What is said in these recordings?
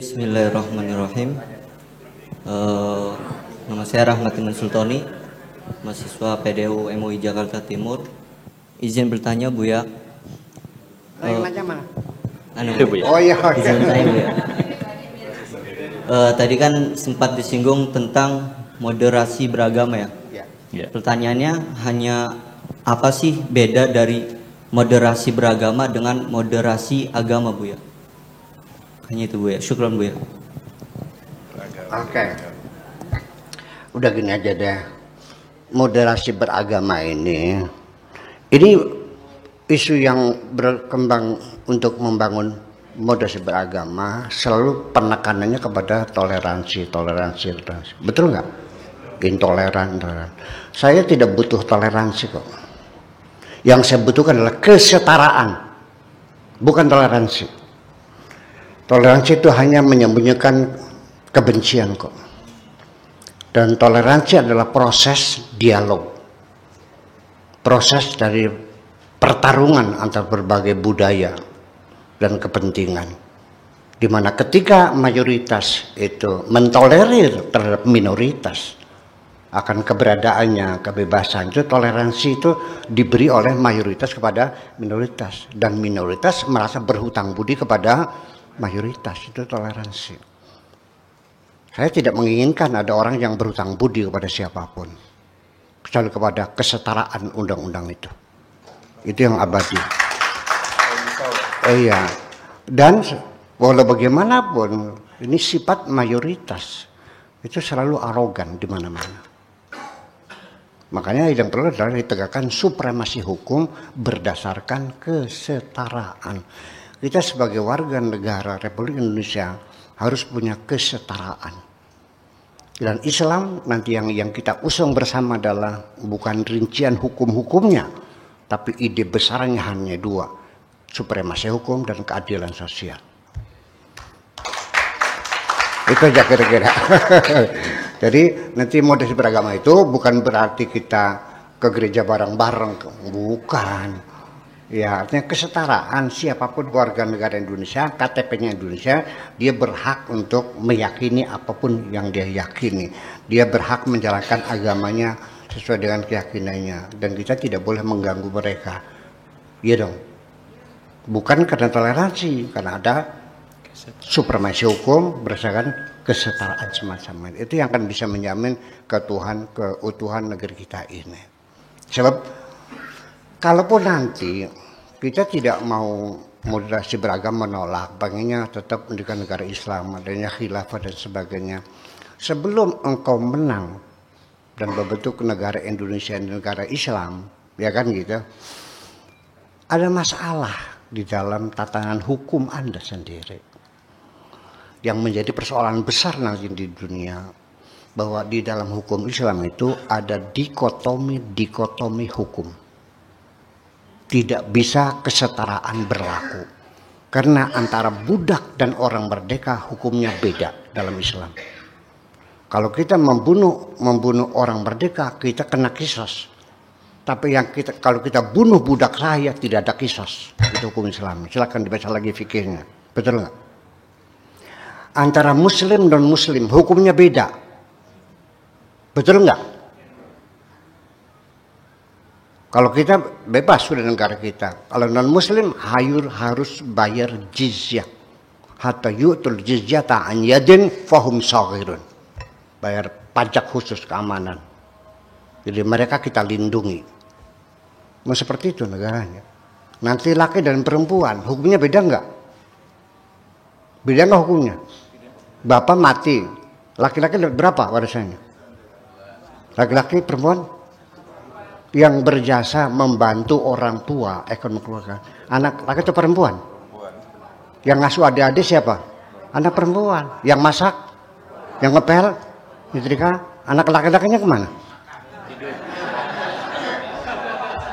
Bismillahirrahmanirrahim. Nama saya Rahmat Iman Sultoni, mahasiswa PDU MUI Jakarta Timur. Izin bertanya Buya. Macam mana? Oh iya. Izin saya Buya. Tadi kan sempat disinggung tentang moderasi beragama ya. Ya. Pertanyaannya hanya apa sih beda dari moderasi beragama dengan moderasi agama Buya? Hanya itu Buya. Syukran Buya. Oke. Udah gini aja deh. Moderasi beragama ini isu yang berkembang untuk membangun moderasi beragama, selalu penekanannya kepada toleransi. Betul nggak? Intoleran. Saya tidak butuh toleransi kok. Yang saya butuhkan adalah kesetaraan, bukan toleransi. Toleransi itu hanya menyembunyikan kebencian kok. Dan toleransi adalah proses dialog. Proses dari pertarungan antar berbagai budaya dan kepentingan. Di mana ketika mayoritas itu mentolerir terhadap minoritas akan keberadaannya, kebebasan, itu toleransi itu diberi oleh mayoritas kepada minoritas. Dan minoritas merasa berhutang budi kepada mayoritas, itu toleransi. Saya tidak menginginkan ada orang yang berhutang budi kepada siapapun, kecuali kepada kesetaraan undang-undang itu. Itu yang abadi. Iya. Dan walau bagaimanapun, ini sifat mayoritas itu selalu arogan di mana-mana. Makanya yang perlu adalah ditegakkan supremasi hukum berdasarkan kesetaraan. Kita sebagai warga negara Republik Indonesia harus punya kesetaraan. Dan Islam nanti yang kita usung bersama adalah bukan rincian hukum-hukumnya, tapi ide besarnya hanya dua, supremasi hukum dan keadilan sosial. Itu aja kira-kira. Jadi nanti moderasi beragama itu bukan berarti kita ke gereja bareng-bareng, bukan. Ya, artinya kesetaraan, siapapun warga negara Indonesia, KTP-nya Indonesia, dia berhak untuk meyakini apapun yang dia yakini. Dia berhak menjalankan agamanya sesuai dengan keyakinannya, dan kita tidak boleh mengganggu mereka. Iya dong. Bukan karena toleransi, karena ada supremasi hukum berdasarkan kesetaraan semacam ini. Itu yang akan bisa menjamin keutuhan negeri kita ini. Sebab kalaupun nanti kita tidak mau moderasi beragama, menolak, pengennya tetap menjadikan negara Islam, adanya khilafah dan sebagainya. Sebelum engkau menang dan membentuk negara Indonesia negara Islam, ya kan gitu, ada masalah di dalam tatanan hukum Anda sendiri. Yang menjadi persoalan besar nanti di dunia, bahwa di dalam hukum Islam itu ada dikotomi hukum. Tidak bisa kesetaraan berlaku. Karena antara budak dan orang merdeka hukumnya beda dalam Islam. Kalau kita membunuh orang merdeka, kita kena kisos. Tapi kalau kita bunuh budak saya, tidak ada kisos. Itu hukum Islam. Silakan dibaca lagi fikihnya. Betul nggak? Antara muslim dan muslim hukumnya beda. Betul nggak? Kalau kita bebas sudah negara kita. Kalau non muslim harus bayar jizyah. Hatta yu'tul jizyata an yadin fahum saghirun. Bayar pajak khusus keamanan. Jadi mereka kita lindungi. Mau seperti itu negaranya. Nanti laki dan perempuan hukumnya beda nggak? Beda nggak hukumnya? Bapak mati, laki-laki berapa warisannya? Laki-laki, perempuan? Yang berjasa membantu orang tua ekonomi keluarga. Anak laki atau perempuan? Yang ngasuh adik-adik siapa? Anak perempuan. Yang masak? Yang ngepel? Nyetrika? Anak laki-lakinya kemana?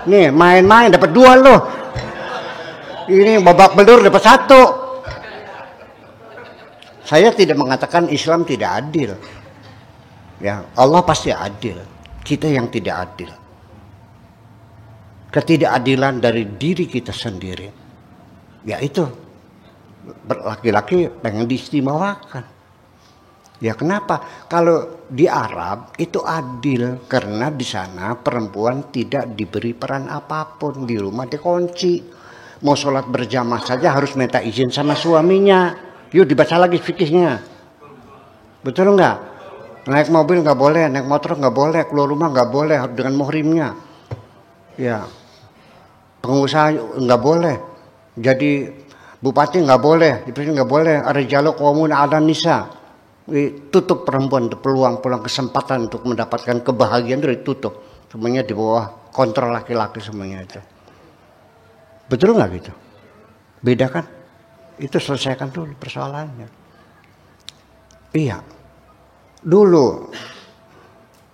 Nih main-main dapat 2 loh. Ini babak belur dapat 1. Saya tidak mengatakan Islam tidak adil. Ya, Allah pasti adil. Kita yang tidak adil. Ketidakadilan dari diri kita sendiri. Ya itu. laki-laki pengen diistimewakan. Ya kenapa? Kalau di Arab itu adil karena di sana perempuan tidak diberi peran apapun, di rumah dikunci. Mau sholat berjamaah saja harus minta izin sama suaminya. Yuk dibaca lagi fikihnya. Betul nggak? Naik mobil nggak boleh, naik motor nggak boleh, keluar rumah nggak boleh, harus dengan muhrimnya. Ya, pengusaha nggak boleh. Jadi bupati nggak boleh, presiden nggak boleh. Ar-rijalu qawwamuna 'alan nisa. Tutup perempuan peluang kesempatan untuk mendapatkan kebahagiaan itu ditutup. Semuanya di bawah kontrol laki-laki semuanya itu. Betul nggak gitu? Beda kan? Itu selesaikan dulu persoalannya. Iya. Dulu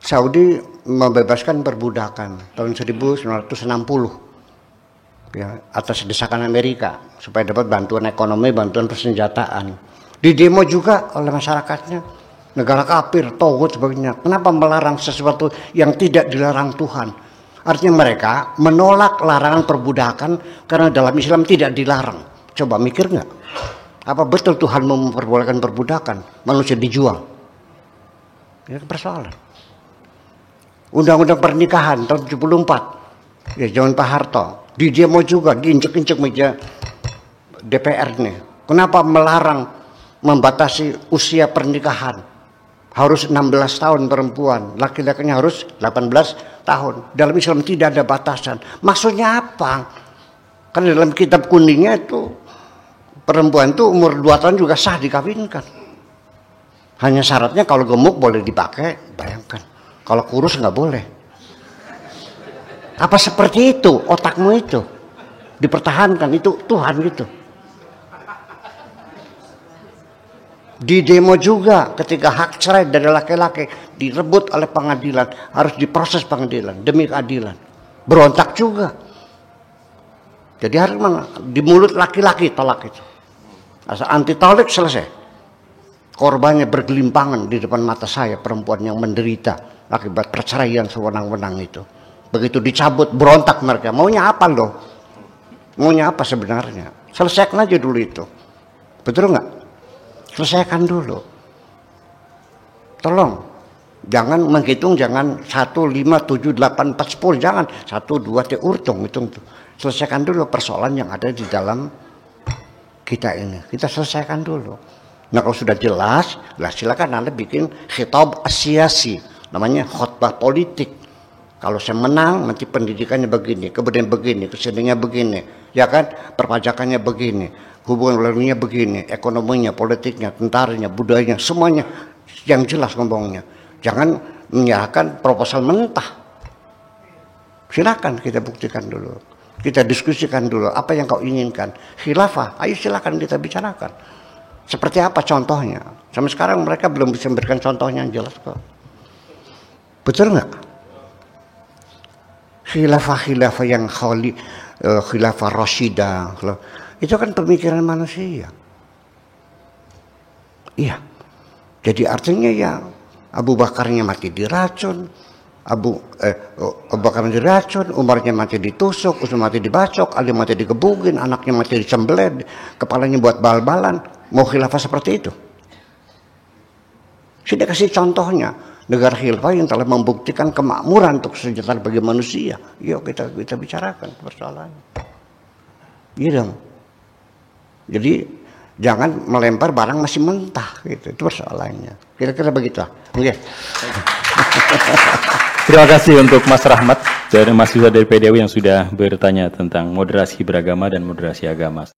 Saudi membebaskan perbudakan tahun 1960 ya, atas desakan Amerika supaya dapat bantuan ekonomi, bantuan persenjataan. Di demo juga oleh masyarakatnya, negara kafir, togut sebagainya. Kenapa melarang sesuatu yang tidak dilarang Tuhan? Artinya mereka menolak larangan perbudakan karena dalam Islam tidak dilarang. Coba mikir nggak? Apa betul Tuhan mau memperbolehkan perbudakan? Manusia dijual. Ya persoalan. Undang-undang pernikahan tahun 74. Ya zaman Pak Harto. Di demo juga, diinjek-injek meja DPR nih. Kenapa melarang membatasi usia pernikahan? Harus 16 tahun perempuan, laki-lakinya harus 18 tahun. Dalam Islam tidak ada batasan. Maksudnya apa? Karena dalam kitab kuningnya itu perempuan itu umur 2 tahun juga sah dikawinkan. Hanya syaratnya kalau gemuk boleh dipakai, bayangkan. Kalau kurus nggak boleh. Apa seperti itu otakmu itu? Dipertahankan itu Tuhan gitu. Di demo juga ketika hak cerai dari laki-laki direbut oleh pengadilan, harus diproses pengadilan demi keadilan. Berontak juga. Jadi harus di mulut laki-laki tolak itu. Asal anti tolak selesai. Korbannya bergelimpangan di depan mata saya, perempuan yang menderita akibat perceraian sewenang-wenang itu. Begitu dicabut berontak mereka. Maunya apa loh? Maunya apa sebenarnya? Selesaikan aja dulu itu. Betul nggak? Selesaikan dulu. Tolong. Jangan menghitung, jangan 1, 5, 7, 8, 4, 10. Jangan 1, 2, hitung. Selesaikan dulu persoalan yang ada di dalam kita ini. Kita selesaikan dulu. Nah kalau sudah jelas, silakan Anda bikin khitab asyasi. Namanya khutbah politik. Kalau saya menang, nanti pendidikannya begini, kemudian begini, keseniannya begini. Ya kan, perpajakannya begini. Hubungan luar negerinya begini, ekonominya, politiknya, tentaranya, budayanya, semuanya yang jelas ngomongnya. Jangan menyerahkan proposal mentah. Silakan kita buktikan dulu. Kita diskusikan dulu apa yang kau inginkan. Khilafah, ayo silakan kita bicarakan. Seperti apa contohnya? Sampai sekarang mereka belum bisa memberikan contohnya yang jelas kok. Betul nggak? Khilafah yang khilafah Rashidah. Itu kan pemikiran manusia. Iya. Jadi artinya ya Abu Bakarnya mati diracun, Abu Bakar diracun, Umarnya mati ditusuk, Utsman mati dibacok, Ali mati digebugin, anaknya mati dicembelet, kepalanya buat bal-balan. Mau khilafah seperti itu? Sudah kasih contohnya. Negara khilafah yang telah membuktikan kemakmuran untuk kesejahteraan bagi manusia. Yuk kita bicarakan persoalannya. Iya dong. Jadi jangan melempar barang masih mentah gitu. Itu persoalannya. Kira-kira begitu. Oke. Terima kasih untuk Mas Rahmat dari mahasiswa dari PDW yang sudah bertanya tentang moderasi beragama dan moderasi agama.